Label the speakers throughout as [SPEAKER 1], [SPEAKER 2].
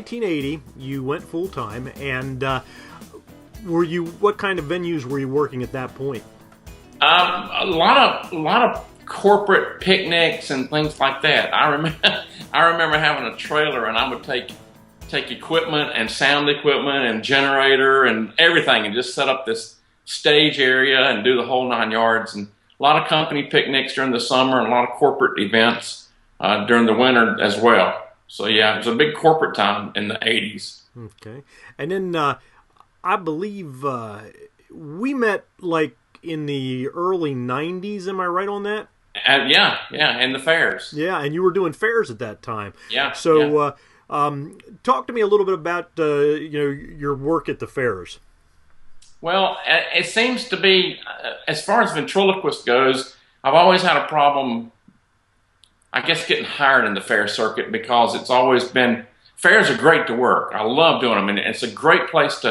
[SPEAKER 1] 1980, you went full time, and what kind of venues were you working at that point?
[SPEAKER 2] A lot of corporate picnics and things like that. I remember having a trailer, and I would take equipment and sound equipment and generator and everything, and just set up this stage area and do the whole 9 yards. And a lot of company picnics during the summer, and a lot of corporate events during the winter as well. So yeah, it was a big corporate time in the 80s.
[SPEAKER 1] Okay. And then I believe we met like in the early 90s. Am I right on that?
[SPEAKER 2] Yeah, and the fairs.
[SPEAKER 1] Yeah, and you were doing fairs at that time.
[SPEAKER 2] Yeah.
[SPEAKER 1] So talk to me a little bit about your work at the fairs.
[SPEAKER 2] Well, it seems to be, as far as ventriloquist goes, I've always had a problem, I guess, getting hired in the fair circuit, because it's always been, fairs are great to work. I love doing them, and it's a great place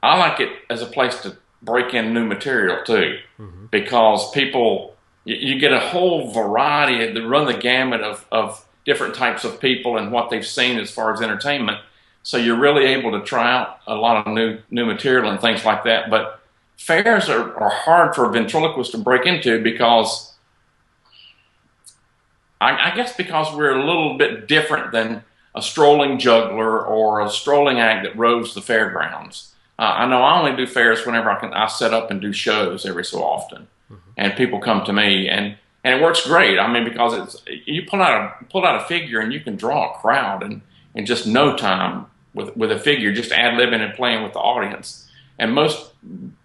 [SPEAKER 2] I like it as a place to break in new material too, because people, you get a whole variety, to run the gamut of different types of people and what they've seen as far as entertainment. So you're really able to try out a lot of new material and things like that. But fairs are hard for ventriloquists to break into, because I guess because we're a little bit different than a strolling juggler or a strolling act that roves the fairgrounds. I know I only do fairs whenever I set up and do shows every so often, and people come to me, and it works great. I mean, because you pull out a figure, and you can draw a crowd in just no time with a figure, just ad-libbing and playing with the audience. And most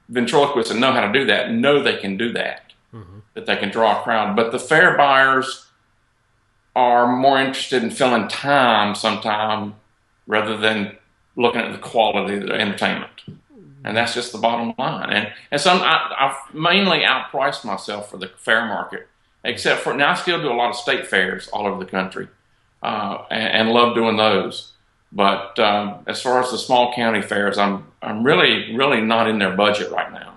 [SPEAKER 2] ventriloquists that know how to do that know they can do that, that they can draw a crowd. But the fair buyers are more interested in filling time sometime rather than looking at the quality of the entertainment. And that's just the bottom line. And so I've mainly outpriced myself for the fair market, except for, now I still do a lot of state fairs all over the country, and love doing those. But as far as the small county fairs, I'm really, really not in their budget right now.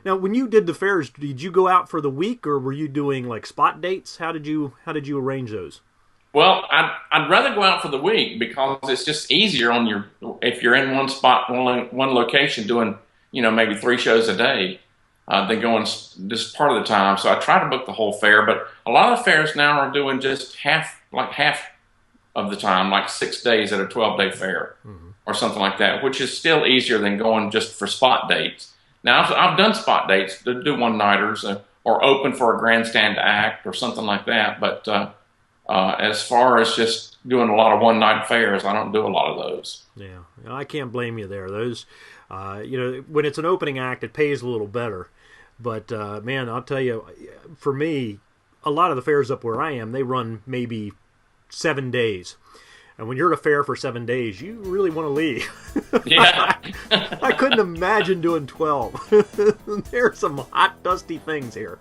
[SPEAKER 1] Now, when you did the fairs, did you go out for the week, or were you doing like spot dates? How did you arrange those?
[SPEAKER 2] Well, I'd rather go out for the week, because it's just easier if you're in one spot, one location, doing maybe 3 shows a day, than going just part of the time. So I try to book the whole fair, but a lot of fairs now are doing just half of the time, like 6 days at a 12-day fair, or something like that, which is still easier than going just for spot dates. Now, I've done spot dates to do one-nighters, or open for a grandstand act or something like that, but as far as just doing a lot of one-night fairs, I don't do a lot of those.
[SPEAKER 1] Yeah, I can't blame you there. Those, when it's an opening act, it pays a little better. But, man, I'll tell you, for me, a lot of the fairs up where I am, they run maybe 7 days. And when you're at a fair for 7 days, you really want to leave.
[SPEAKER 2] Yeah.
[SPEAKER 1] I couldn't imagine doing 12. There's some hot, dusty things here.